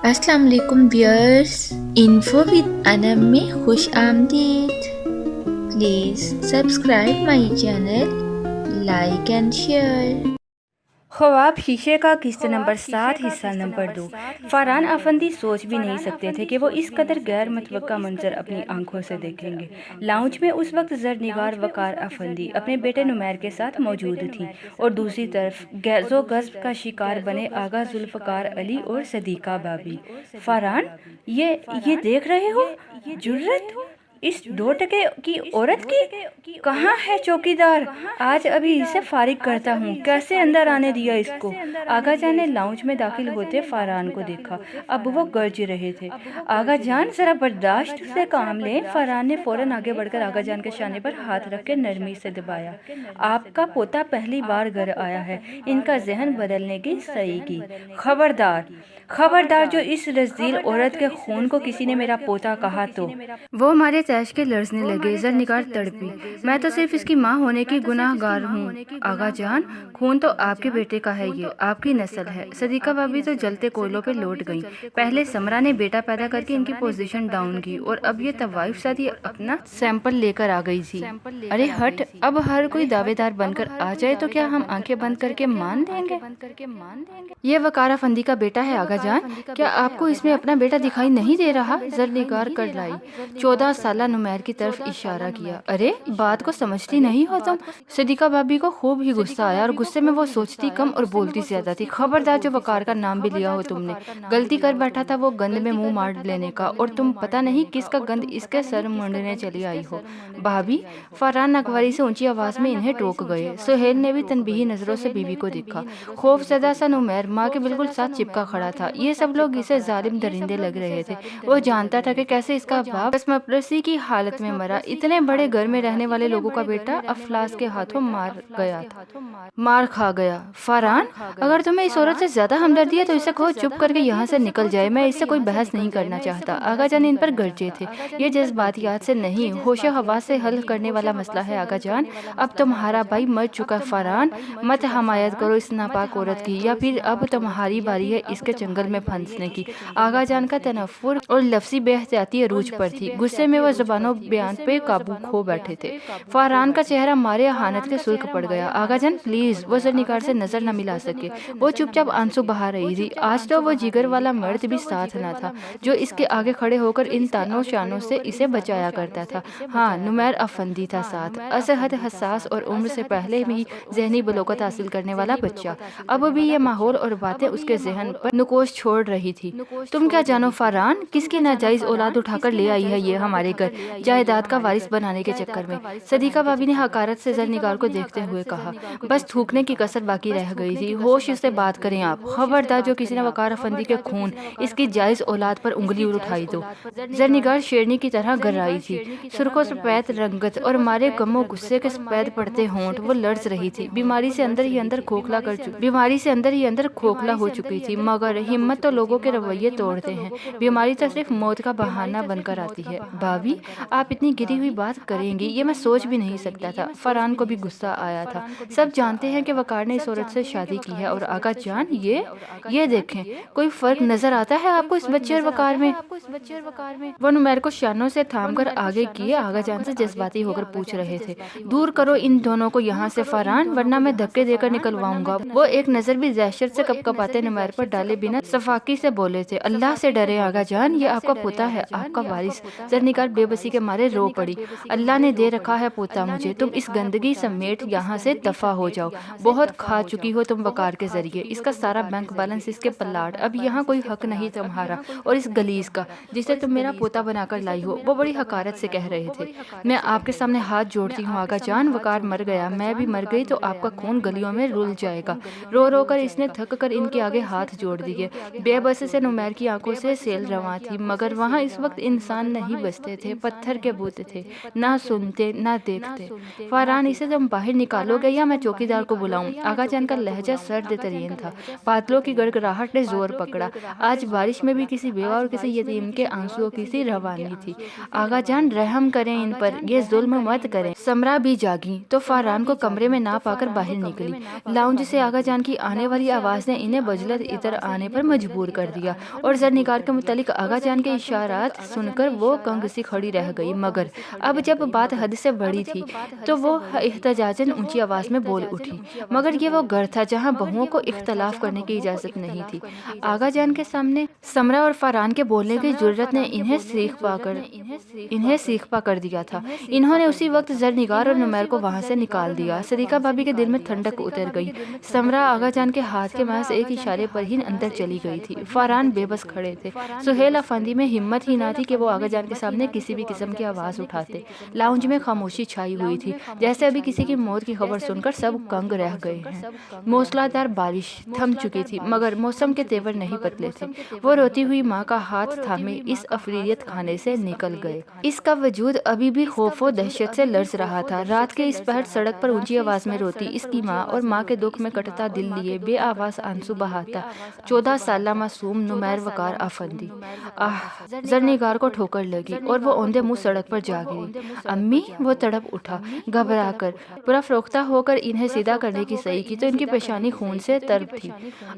अस्सलाम वालेकुम viewers, info with Anam में खुश आमदीद। Please subscribe my channel, like and share. ख्वाब शीशे का किस्त नंबर 7 हिस्सा नंबर 2। फरहान अफंदी सोच भी नहीं सकते थे कि वो इस कदर गैर मुतवक्का मंजर अपनी आंखों से देखेंगे। लाउंज में उस वक्त जरनिगार वकार अफंदी अपने बेटे नुमैर के साथ मौजूद थी और दूसरी तरफ गैज़ो गज़ब का शिकार बने आगा जुल्फ़कार अली और सदीका भाभी। फरहान, ये देख रहे हो? जुर्रत इस 2 टके की औरत की। कहाँ है चौकीदार? आज अभी इसे फारिग करता हूँ। कैसे अंदर आने दिया इसको? आगा जान ने लाउंज में दाखिल होते फरहान को देखा। अब वो गरज रहे थे। आगा जान, जरा बर्दाश्त से काम लें। फरहान ने फौरन आगे बढ़कर आगा जान के शाने पर हाथ रख के नरमी से दबाया। आपका पोता पहली बार घर आया है, इनका जहन बदलने की सही की। खबरदार खबरदार, जो इस रज़ील औरत के खून को किसी ने मेरा पोता कहा तो। वो हमारे तैश के लर्जने लगे। जरनिगार तड़पी। मैं तो सिर्फ इसकी माँ होने की गुनाहगार हूँ। आगा जान, खून तो आपके बेटे का है, ये आपकी नस्ल है। सदीका भाभी तो जलते कोयलों पे लौट गई। पहले समरा ने बेटा पैदा करके इनकी पोजीशन डाउन की और अब ये तवाइफ साथी अपना सैंपल लेकर आ गई थी। अरे हट, अब हर कोई दावेदार बनकर आ जाए तो क्या हम आंखें बंद करके मान देंगे? ये वकारा फंदी का बेटा है आगा जान। क्या आपको इसमें अपना बेटा दिखाई नहीं दे रहा? जरनिगार कर लाई। 14 साला नुमैर की तरफ इशारा किया। अरे बात को समझती नहीं हो तुम? सदीका भाभी को खूब ही गुस्सा आया और गुस्से में वो सोचती कम और बोलती ज्यादा थी। खबरदार, जो वकार का नाम भी लिया हो तुमने। गलती कर बैठा था वो गंद में मुंह मार लेने का, और तुम पता नहीं किसका गंद इसके सर मुंडने चली आई हो। भाभी, फरहान नकवारी से ऊंची आवाज में इन्हें टोक गए। सुहेल ने भी तनबीही नजरों से बीबी को देखा। खौफ ज़दा सा नुमैर माँ के बिल्कुल साथ चिपका खड़ा था। ये सब लोग इसे जालिम दरिंदे लग रहे थे। वो जानता था कि कैसे इसका बाप बसमपरसी की हालत में मरा। इतने बड़े घर में रहने वाले लोगों का बेटा अफलास के हाथों मार खा गया। फरहान, अगर तुम्हें इस औरत से ज्यादा हमदर्दी है तो इसे कहो चुप करके यहाँ से निकल जाए। मैं इससे कोई बहस नहीं करना चाहता। आगा जान इन पर गरजे थे। ये जज्बातियात से नहीं, होशो हवा से हल करने वाला मसला है आगा जान। अब तुम्हारा भाई मर चुका। फरहान, मत हमायत करो इस नापाक औरत की, या फिर अब तुम्हारी बारी है इसके चंगल में फंसने की। आगा जान का तनफुर और लफ्जी बेहतियाती अरूज पर थी। गुस्से में वह जबानों बयान पे काबू खो बैठे थे। फरहान का चेहरा मारे हानत के सुर्ख पड़ गया। आगा जान प्लीज, वो जरनिगार से नजर न मिला सके। वो चुपचाप आंसू बहा रही थी। आज तो वो जिगर वाला मर्द भी साथ न था जो इसके आगे खड़े होकर इन तानों शानों से इसे बचाया करता था। हाँ, नुमैर अफंदी था साथ, असहद, हसास और उम्र से पहले भी जहनी बलोकत हासिल करने वाला बच्चा। अब भी ये माहौल और बातें उसके जहन पर नुकोश छोड़ रही थी। तुम क्या जानो फरहान, किसकी नाजायज औलाद उठाकर ले आई है ये हमारे घर, जायदाद का वारिस बनाने के चक्कर में? सदीका भाभी ने हकारत से जरनिगार को देखते हुए कहा। बस थूकने की कसर बाकी रह गई थी। होश से बात करें आप। खबरदार, जो किसी ने वकार अफंदी के खून, इसकी जायज औलाद पर उंगली उठाई तो। जरनिगार शेरनी की तरह गर्राई थी। सुर्खों सफेद रंगत और मारे गमो गुस्से के सफेद पड़ते होंठ वो लर्ज रही थी। बीमारी से अंदर ही अंदर खोखला हो चुकी थी। मगर हिम्मत तो लोगों के रवैये तोड़ते हैं, बीमारी तो सिर्फ मौत का बहाना बनकर आती है। भाभी, आप इतनी गिरी हुई बात करेंगी ये मैं सोच भी नहीं सकता था। फरहान को भी गुस्सा आया था। सब जानते हैं कि वकार ने इस औरत से शादी की है। और आगा जान, ये देखें, कोई फर्क नजर आता है आपको इस बच्चे और वकार में? वो नुमैर को शानों से थामकर आगे किए आगा जान से जज्बाती होकर पूछ रहे थे। दूर करो इन दोनों को यहाँ से फरहान, वरना मैं धक्के देकर निकलवाऊंगा। वो एक नजर भी दहशत से कपकपाते नुमैर पर डाले बिना सफाकी से बोले थे। अल्लाह से डरे आगा जान, ये आपका पोता है, आपका वारिस। जरनिगार बेबसी के मारे रो पड़ी। अल्लाह ने दे रखा है पोता मुझे, तुम इस गंदगी समेट यहाँ से दफा हो जाओ। बहुत खा चुकी हो तुम वकार के जरिए। इसका सारा बैंक बैलेंस इसके पल्लाट। अब यहाँ कोई हक नहीं तुम्हारा। और इस गलीज का जिसे तुम मेरा पोता बनाकर लाई हो, वो बड़ी हकारत से कह रहे थे। मैं आपके सामने हाथ जोड़ती हूँ आगा जान, वकार मर गया, मैं भी मर गई तो आपका खून गलियों में रुल जाएगा। रो रो कर इसने थक कर इनके आगे हाथ जोड़ दिए। बेबसी से नुमैर की आंखों से सेल रवां थी, मगर वहाँ इस वक्त इंसान नहीं बसते थे, पत्थर के भूत थे, ना सुनते ना देखते। फरहान, इसे तुम बाहर निकालोगे या मैं चौकीदार को बुलाऊं? आगा जान का लहजा सर्द तरीन था। बादलों की गड़गड़ाहट ने जोर पकड़ा। आज बारिश में भी किसी बेवा और किसी यतीम के आंसुओं की सी रवानी थी। आगा जान, रहम करें इन पर, ये जुल्म मत करें। समरा भी जागी तो फरहान को कमरे में ना पाकर बाहर निकली। लाउंज से आगा जान की आने वाली आवाज ने इन्हें बजलत इधर आने पर मजबूर कर दिया और जरनिगार के मुतालिक आगा जान के इशारात सुनकर वो कंग सी खड़ी रह गई। मगर अब जब बात हद से बड़ी थी तो वो एहतजाजन ऊंची आवाज में बोल उठी। मगर ये वो घर था जहाँ बहुओं को इख्तलाफ करने की इजाजत नहीं थी। आगा जान के सामने समरा और फरहान के बोलने की जुर्रत ने इन्हें सीख पा कर दिया था। इन्होंने उसी वक्त जरनिगार और नुमैर को वहां से निकाल दिया। सदीका भाभी के दिल में ठंडक उतर गई। समरा आगा जान के हाथ के महज एक इशारे पर ही अंदर चली गई थी। फरहान बेबस खड़े थे। सुहेल अफंदी में हिम्मत ही ना थी कि वो आगा जान के सामने किसी भी किस्म की आवाज उठाते। लाउंज में खामोशी छाई हुई थी, जैसे अभी किसी की मौत की खबर सुनकर सब कंग रह गए हैं। मूसलाधार बारिश थम चुकी थी, मगर मौसम के तेवर नहीं बदले थे। वो रोती हुई माँ का हाथ थामे इस अफरीदियत खाने से निकल गए। इसका वजूद अभी भी खौफ और दहशत से लर्ज रहा था। रात के इस पहर सड़क पर ऊंची आवाज में रोती इसकी माँ और माँ के दुख में कटता दिल लिए बे आवाज आंसू बहाता 14 साला मासूम नुमैर वकार अफंदी। जरनिगार को ठोकर लगी और वो औंधे मुंह सड़क पर जा गिरी। अम्मी, वो तड़प उठा घबरा कर। पूरा फरोख्ता होकर इन्हें सीधा करने की सही की तो इनकी पेशानी खून से तरब थी।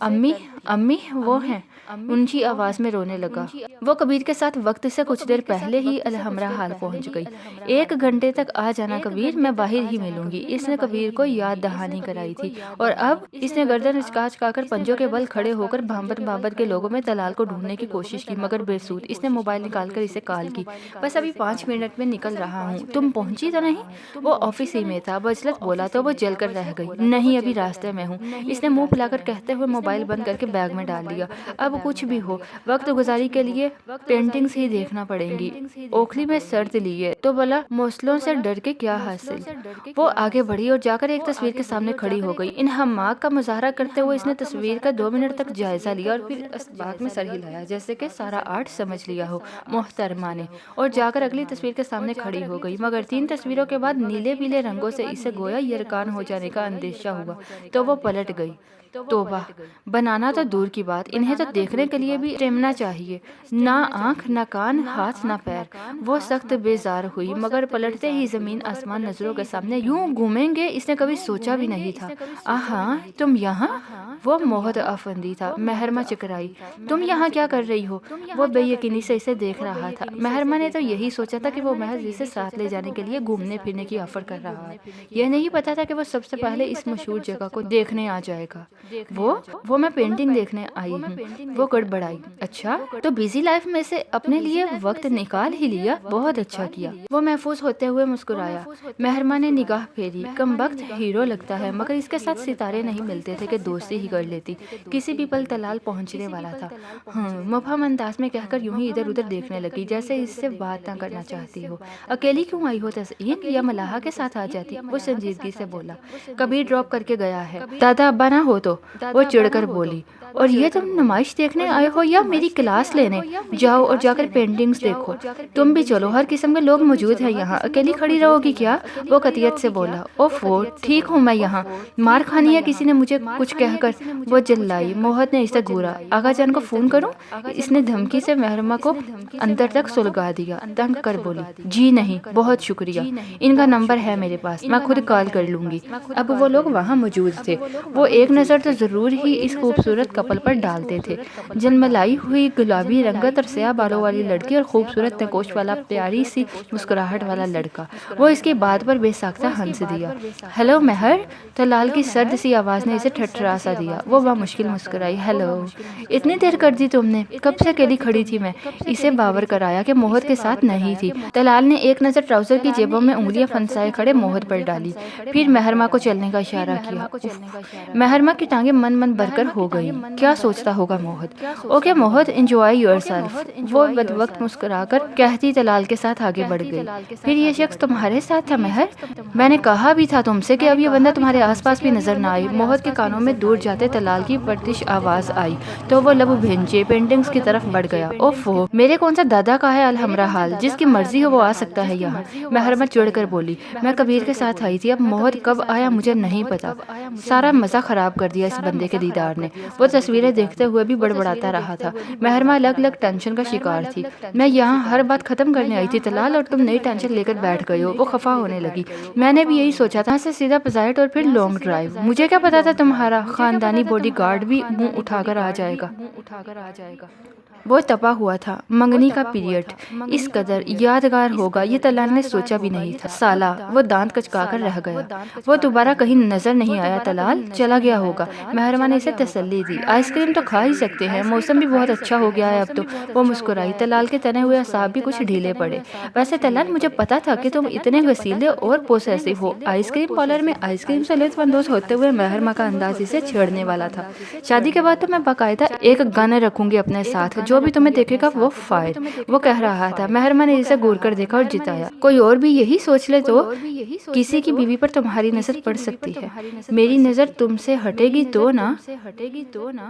अम्मी, अम्मी वो हैं, ऊंची आवाज में रोने लगा। वो कबीर के साथ वक्त से कुछ देर पहले ही अलहमरा हाल पहुंच गई। 1 घंटे तक आ जाना कबीर, मैं बाहर ही मिलूंगी। इसने कबीर को याद दहानी कराई थी और अब इसने गर्दन उचका-उचकाकर पंजों के बल खड़े होकर भांबत के लोगों में दलाल को ढूंढने की कोशिश की, मगर बेसूद। इसने मोबाइल निकालकर इसे कॉल की। बस अभी 5 मिनट में निकल रहा हूँ, तुम पहुंची तो नहीं? वो ऑफिस ही में था। बजलत बोला तो वो जल कर रह गई। नहीं, अभी रास्ते में हूँ, इसने मुंह फुलाकर कहते हुए मोबाइल बंद करके बैग में डाल लिया। अब कुछ भी हो, वक्त गुजारी के लिए पेंटिंग्स ही देखना पड़ेंगी। ओखली में शर्त ली है तो भला मौसलों से डर के क्या हासिल। वो आगे बढ़ी और जाकर एक तस्वीर के सामने खड़ी हो गई। इन हमाक का मुजाहरा करते हुए इसने तस्वीर का 2 मिनट तक जायजा लिया और फिर इस बात में सर हिलाया जैसे कि सारा आर्ट समझ लिया हो मोहतरमा ने, और जाकर अगली तस्वीर के सामने खड़ी हो गई। मगर 3 तस्वीरों के बाद नीले पीले रंगों से इसे गोया यरकान हो जाने का अंदेशा हुआ तो वो पलट गई। तोबा, बनाना तो दूर की बात, इन्हें तो देखने के लिए भी स्टेमिना चाहिए। ना आंख, ना कान, हाथ, ना पैर। वो सख्त बेजार हुई, मगर पलटते ही जमीन आसमान नजरों के सामने यूं घूमेंगे इसने कभी सोचा भी नहीं था। आहा, तुम यहाँ? वो मोहत अफंदी था। महरमा चकराई। तुम यहाँ क्या कर रही हो? वो बेयकीनी से इसे देख रहा था। महरमा ने तो यही सोचा था कि वो महज इसे साथ ले जाने के लिए घूमने फिरने की ऑफर कर रहा है। यह नहीं पता था कि वो सबसे पहले इस मशहूर जगह को देखने आ जाएगा। वो मैं पेंटिंग देखने आई हूँ। वो गड़बड़ाई। अच्छा, तो बिजी लाइफ में से अपने लिए वक्त निकाल ही लिया, बहुत अच्छा किया। वो महफूज होते हुए मुस्कुराया। महरमा ने निगाह फेरी। कम वक्त हीरो लगता है, मगर इसके साथ सितारे नहीं मिलते थे कि दोस्ती ही कर लेती। किसी भी पल तलाल पहुंचने वाला था। मुबहम अंदाज में कहकर यूं ही इधर उधर देखने लगी जैसे इससे बात ना करना चाहती हो। अकेली क्यों आई हो तज़ीन, या मलाहा के साथ आ जाती? वो संजीदगी से बोला। कबीर ड्रॉप करके गया है, दादा अब्बा ना हो तो। वो चिढ़कर बोली। और ये तुम नुमाइश देखने आए हो या मेरी क्लास लेने? जाओ और जाकर पेंटिंग्स देखो। तुम भी चलो, हर किस्म के लोग मौजूद हैं यहाँ, अकेली खड़ी रहोगी क्या? वो कतियत से बोला। ओफो, ठीक हूँ मैं यहाँ, मार खानी है किसी ने मुझे कुछ कहकर। वो चिल्लाई। मोहत ने इसे घूरा। आगा जान को फोन करूँ? इसने धमकी से महरमा को अंदर तक सुलगा दिया। तंग कर बोली, जी नहीं, बहुत शुक्रिया, इनका नंबर है मेरे पास, मैं खुद कॉल कर लूंगी। अब वो लोग वहाँ मौजूद थे। वो एक नज़र तो जरूर ही इस खूबसूरत कपल पर डालते थे। जलमलाई हुई गुलाबी रंगत और स्याह बालों वाली लड़की और खूबसूरत नकोश वाला प्यारी सी मुस्कुराहट वाला लड़का। वो इसकी बात पर बेसाख्ता हंस दिया। हेलो महर, तलाल की सर्द सी आवाज़ ने इसे ठठरा सा दिया। वो मुश्किल मुस्कुराई। हेलो, इतनी देर कर दी तुमने? कब से अकेली खड़ी थी मैं? इसे बावर कराया कि मोहत के साथ नहीं थी। तलाल ने एक नज़र ट्राउजर की जेबों में उंगलियां फंसाए खड़े मोहत पर डाली, फिर महरमा को चलने का इशारा किया। महरमा की टांगें मन मन भरकर हो गई। क्या सोचता होगा मोहित? ओके मोहित, एंजॉय योरसेल्फ, वो बदवक्त मुस्कुराकर कहती तलाल के साथ आगे बढ़ गई। फिर ये शख्स तुम्हारे साथ था मेहर? मैंने कहा भी था तुमसे कि अब ये बंदा तुम्हारे आसपास भी नजर ना आए। मोहित के कानों में दूर जाते तलाल की प्रतिश आवाज आई तो वो लब भेंचे पेंटिंग्स की तरफ बढ़ गया। ओफो, मेरे कौन सा दादा का है अलहमरा हाल, जिसकी मर्जी हो वो आ सकता है यहाँ। महरमा चिढ़कर बोली, मैं कबीर के साथ आई थी, अब मोहित कब आया मुझे नहीं पता। सारा मजा खराब कर दिया इस बंदे के दीदार ने। वो तस्वीरें देखते हुए भी बड़बड़ाता रहा था। महरमा अलग अलग टेंशन का शिकार थी। मैं यहाँ हर बात खत्म करने आई थी तलाल, और तुम नई टेंशन लेकर बैठ गए हो। वो खफा होने लगी। मैंने भी यही सोचा था, से सीधा पजाइट और फिर लॉन्ग ड्राइव। मुझे क्या पता था तुम्हारा खानदानी बॉडीगार्ड भी मुंह उठाकर आ जाएगा। वो तपा हुआ था। मंगनी का पीरियड इस कदर यादगार होगा ये तलाल ने सोचा भी नहीं था। साला, वो दांत कचकाकर रह गया। वो दोबारा कहीं नजर नहीं आया। तलाल चला गया होगा। महरमा ने इसे तसल्ली दी। आइसक्रीम तो खा ही सकते हैं, मौसम भी बहुत अच्छा हो गया है अब तो। वो मुस्कुराई। तलाल के तने हुए असाब भी कुछ ढीले पड़े। वैसे तलाल, मुझे पता था कि तुम इतने वसीले और पोसेसिव हो। आइसक्रीम पार्लर में आइसक्रीम से लुत्फानंदोज होते हुए महरमा का अंदाज इसे छेड़ने वाला था। शादी के बाद तो मैं बाकायदा एक गन रखूंगी अपने साथ, जो भी तुम्हें देखेगा वो फायर, वो कह रहा था। महरमा ने इसे घूर कर देखा और जिताया। कोई और भी यही सोच ले तो किसी की बीवी पर तुम्हारी नजर पड़ सकती है। मेरी नजर तुमसे हटेगी तो ना।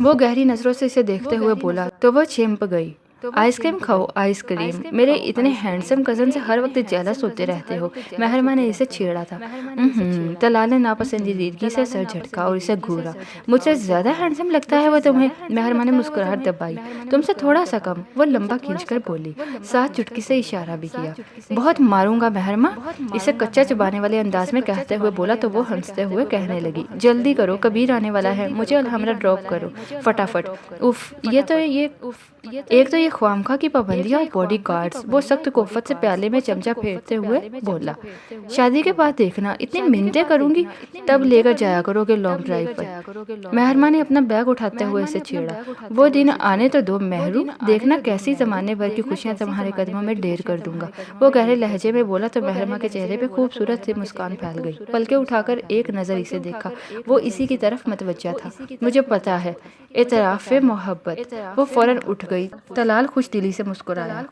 वो गहरी नजरों से इसे देखते हुए बोला तो वो चिंप गई। आइसक्रीम खाओ आइसक्रीम, मेरे इतने हैंडसम कजन से हर वक्त जेलस होते रहते हो। महरमा ने इसे छेड़ा था। तलाल ने नापसंदीदगी से सर झटका और इसे घूरा। मुझसे ज्यादा हैंडसम लगता है वो तुम्हें? महरमा ने मुस्कुराहट दबाई। तुमसे थोड़ा सा कम, वो लंबा खींचकर बोली। साथ चुटकी से इशारा भी किया। बहुत मारूंगा महरमा, इसे कच्चा चबाने वाले अंदाज में कहते हुए बोला तो वो हंसते हुए कहने लगी, जल्दी करो कबीर आने वाला है, मुझे अलहमरा ड्रॉप करो फटाफट। उफ, एक तो ये ख्वामखा की पाबंदियां और बॉडी गार्ड्स। वो सख्त कोफत से प्याले में चमचा फेरते हुए बोला, शादी के बाद देखना इतनी मिन्नतें करूंगी तब लेकर जाया करोगे लॉन्ग ड्राइव पर। महरमा ने अपना बैग उठाते हुए इसे छेड़ा। वो दिन आने तो दो महरू, देखना कैसी जमाने भर की खुशियां तुम्हारे कदमों में ढेर कर दूंगा। वो गहरे लहजे में बोला तो महरमा के चेहरे पे खूबसूरत सी मुस्कान फैल गई। पलके उठाकर एक नजर इसे देखा। वो इसी की तरफ मतवज्जा था। मुझे पता है, एतराफ़े मोहब्बत। वो फौरन उठ गई। तलाल खुश दिली से मुस्कुराया।